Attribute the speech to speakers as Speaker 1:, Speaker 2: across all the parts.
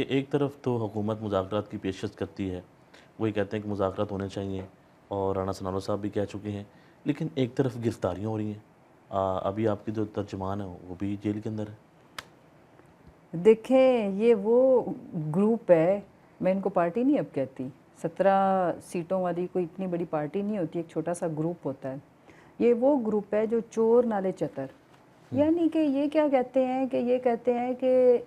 Speaker 1: ایک طرف تو حکومت مذاکرات کی پیشکش کرتی ہے، وہی کہتے ہیں کہ مذاکرات ہونے چاہیے، اور رانا ثناءاللہ صاحب بھی کہہ چکے ہیں، لیکن ایک طرف گرفتاریاں ہو رہی ہیں، ابھی آپ کی جو ترجمان ہے وہ بھی جیل کے اندر ہے۔
Speaker 2: دیکھیں یہ وہ گروپ ہے، میں ان کو پارٹی نہیں اب کہتی، 17 سیٹوں والی کوئی اتنی بڑی پارٹی نہیں ہوتی، ایک چھوٹا سا گروپ ہوتا ہے۔ یہ وہ گروپ ہے جو چور نالے چتر، یعنی کہ یہ کیا کہتے ہیں کہ یہ کہتے ہیں کہ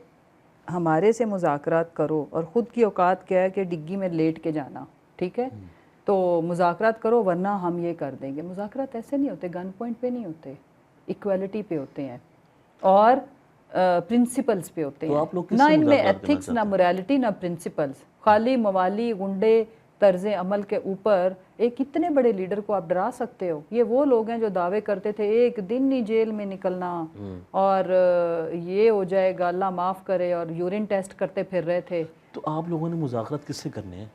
Speaker 2: ہمارے سے مذاکرات کرو، اور خود کی اوقات کیا ہے کہ ڈگی میں لیٹ کے جانا، ٹھیک ہے، تو مذاکرات کرو ورنہ ہم یہ کر دیں گے۔ مذاکرات ایسے نہیں ہوتے، گن پوائنٹ پہ نہیں ہوتے، ایکویلٹی پہ ہوتے ہیں اور پرنسپلز پہ ہوتے ہیں، نہ ان میں ایتھکس، نہ موریلٹی، نہ پرنسپلز، خالی موالی غنڈے طرز عمل کے اوپر ایک اتنے بڑے لیڈر کو آپ ڈرا سکتے ہو؟ یہ وہ لوگ ہیں جو دعوے کرتے تھے ایک دن نہیں جیل میں نکلنا اور یہ ہو جائے گا اللہ معاف کرے، اور یورین ٹیسٹ کرتے پھر رہے تھے۔
Speaker 1: تو آپ لوگوں نے مذاکرات کس سے کرنے ہیں؟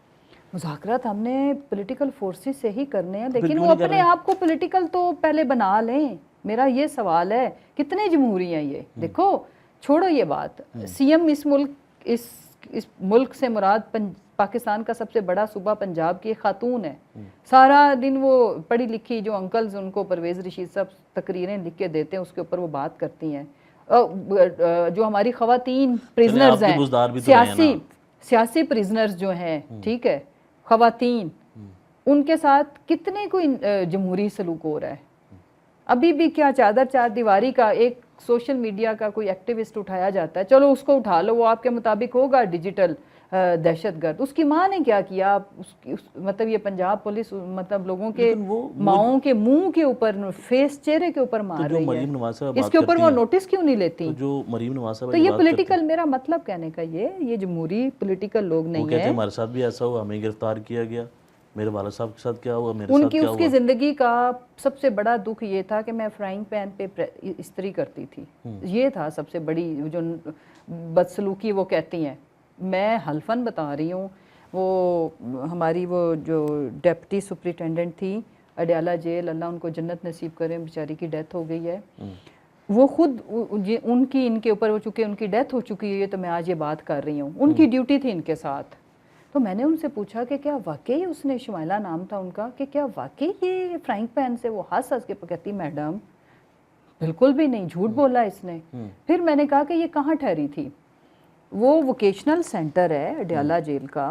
Speaker 2: مذاکرات ہم نے پولیٹیکل فورسز سے ہی کرنے ہیں، لیکن وہ اپنے آپ کو پولیٹیکل تو پہلے بنا لیں۔ میرا یہ سوال ہے کتنے جمہوری ہیں یہ؟ دیکھو چھوڑو یہ بات، سی ایم اس ملک سے مراد پاکستان کا سب سے بڑا صوبہ پنجاب کی ایک خاتون ہے، سارا دن وہ پڑھی لکھی جو انکلز ان کو پرویز رشید صاحب تقریریں لکھ کے دیتے ہیں اس کے اوپر وہ بات کرتی ہیں۔ جو ہماری خواتین پریزنرز ہیں، سیاسی پریزنرز جو ہیں، ٹھیک ہے، خواتین، ان کے ساتھ کتنے کوئی جمہوری سلوک ہو رہا ہے؟ ابھی بھی کیا چادر چار دیواری کا ایک سوشل میڈیا کا کوئی ایکٹیوسٹ اٹھایا جاتا ہے، چلو اس کو اٹھا لو، وہ آپ کے مطابق ہوگا ڈیجیٹل دہشت گرد، اس کی ماں نے کیا کیا؟ مطلب یہ پنجاب پولیس مطلب لوگوں کے ماؤں کے منہ کے اوپر، فیس، چہرے کے اوپر مار رہی ہے، اس کے اوپر وہ نوٹس کیوں نہیں لیتی؟ تو یہ پولیٹیکل، میرا مطلب کہنے کا یہ جمہوری پولیٹیکل لوگ نہیں ہیں۔
Speaker 1: وہ کہتے ہیں ہمارے ساتھ بھی ایسا ہوا، ہمیں گرفتار کیا گیا، میرے والد صاحب کے ساتھ کیا ہوا، میرے ساتھ کیا ہوا۔
Speaker 2: اس کی زندگی کا سب سے بڑا دکھ یہ تھا کہ میں فرائنگ پین پہ استری کرتی تھی، یہ تھا سب سے بڑی جو بدسلوکی وہ کہتی ہیں۔ میں حلفاً بتا رہی ہوں، وہ ہماری وہ جو ڈیپٹی سپرنٹینڈنٹ تھی اڈیالہ جیل، اللہ ان کو جنت نصیب کرے، بیچاری کی ڈیتھ ہو گئی ہے، وہ خود ان کے اوپر ہو چکے، ان کی ڈیتھ ہو چکی ہے، تو میں آج یہ بات کر رہی ہوں، ان کی ڈیوٹی تھی ان کے ساتھ۔ تو میں نے ان سے پوچھا کہ کیا واقعی، اس نے شمائلہ نام تھا ان کا، کہ کیا واقعی یہ فرائنگ پین سے؟ وہ ہنس کے کہتی میڈم بالکل بھی نہیں، جھوٹ بولا اس نے۔ پھر میں نے کہا کہ یہ کہاں ٹھہری تھی؟ وہ ووکیشنل سینٹر ہے اڈیالہ جیل کا،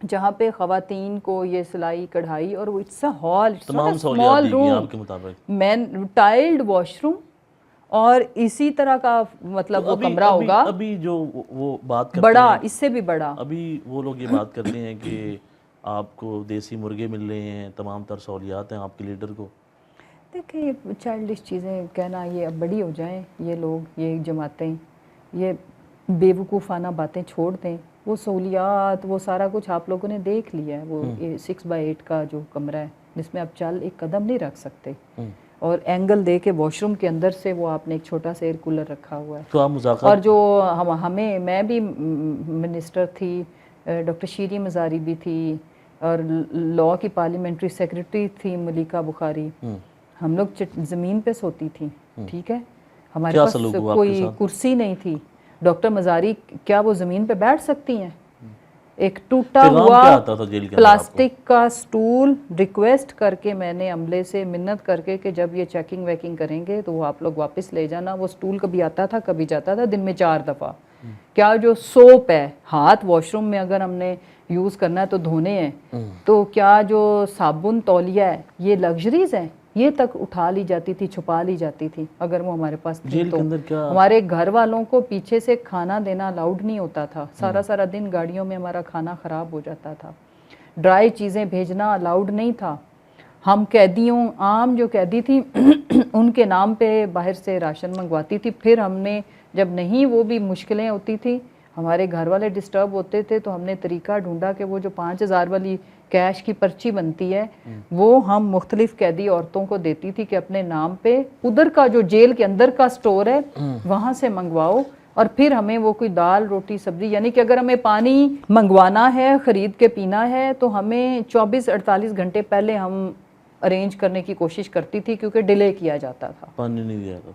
Speaker 2: جہاں پہ خواتین کو یہ سلائی کڑھائی، اور وہ اٹس اے ہال،
Speaker 1: تمام سہولیات دی گئی آپ کے مطابق،
Speaker 2: ٹائلڈ واش روم، اور اسی طرح کا مطلب وہ کمرہ ہوگا،
Speaker 1: ابھی جو وہ بات کرتے
Speaker 2: بڑا،
Speaker 1: ہیں،
Speaker 2: اس سے بھی بڑا،
Speaker 1: ابھی وہ لوگ یہ بات کرتے ہیں کہ آپ کو دیسی مرغے مل رہے ہیں، تمام تر سہولیات ہیں آپ کے لیڈر کو۔
Speaker 2: دیکھیں چائلڈش چیزیں کہنا، یہ اب بڑی ہو جائیں یہ لوگ، یہ جماعتیں، یہ بے وقوفانہ باتیں چھوڑ دیں۔ وہ سہولیات، وہ سارا کچھ آپ لوگوں نے دیکھ لیا ہے، وہ 6x8 کا جو کمرہ ہے جس میں آپ چل ایک قدم نہیں رکھ سکتے، اور اینگل دے کے واش روم کے اندر سے وہ آپ نے ایک چھوٹا سا ایئر کولر رکھا ہوا ہے۔
Speaker 1: تو آپ مذاکرات،
Speaker 2: اور جو ہمیں، میں بھی منسٹر تھی، ڈاکٹر شیری مزاری بھی تھی، اور لاء کی پارلیمنٹری سیکرٹری تھی ملیکہ بخاری، ہم لوگ زمین پہ سوتی تھیں، ٹھیک ہے، ہمارے پاس کوئی کرسی نہیں تھی۔ ڈاکٹر مزاری کیا وہ زمین پہ بیٹھ سکتی ہیں؟ ایک ٹوٹا ہوا پلاسٹک کا سٹول ریکویسٹ کر کے میں نے عملے سے منت کر کے کہ جب یہ چیکنگ ویکنگ کریں گے تو وہ آپ لوگ واپس لے جانا۔ وہ سٹول کبھی آتا تھا کبھی جاتا تھا، دن میں 4 دفعہ۔ کیا جو سوپ ہے، ہاتھ واش روم میں اگر ہم نے یوز کرنا ہے تو دھونے ہیں، تو کیا جو صابن تولیہ ہے یہ لگژریز ہیں؟ یہ تک اٹھا لی جاتی تھی، چھپا لی جاتی تھی اگر وہ ہمارے پاس تھی تو۔ ہمارے گھر والوں کو پیچھے سے کھانا دینا الاؤڈ نہیں ہوتا تھا، سارا دن گاڑیوں میں ہمارا کھانا خراب ہو جاتا تھا، ڈرائی چیزیں بھیجنا الاؤڈ نہیں تھا۔ ہم قیدیوں، عام جو قیدی تھی ان کے نام پہ باہر سے راشن منگواتی تھی، پھر ہم نے جب نہیں وہ بھی مشکلیں ہوتی تھی، ہمارے گھر والے ڈسٹرب ہوتے تھے، تو ہم نے طریقہ ڈھونڈا کہ وہ جو 5000 والی کیش کی پرچی بنتی ہے وہ ہم مختلف قیدی عورتوں کو دیتی تھی کہ اپنے نام پہ ادھر کا جو جیل کے اندر کا سٹور ہے وہاں سے منگواؤ، اور پھر ہمیں وہ کوئی دال روٹی سبزی، یعنی کہ اگر ہمیں پانی منگوانا ہے، خرید کے پینا ہے، تو ہمیں 24-48 گھنٹے پہلے ہم ارینج کرنے کی کوشش کرتی تھی، کیونکہ ڈیلے کیا جاتا تھا،
Speaker 1: پانی نہیں دیا تھا۔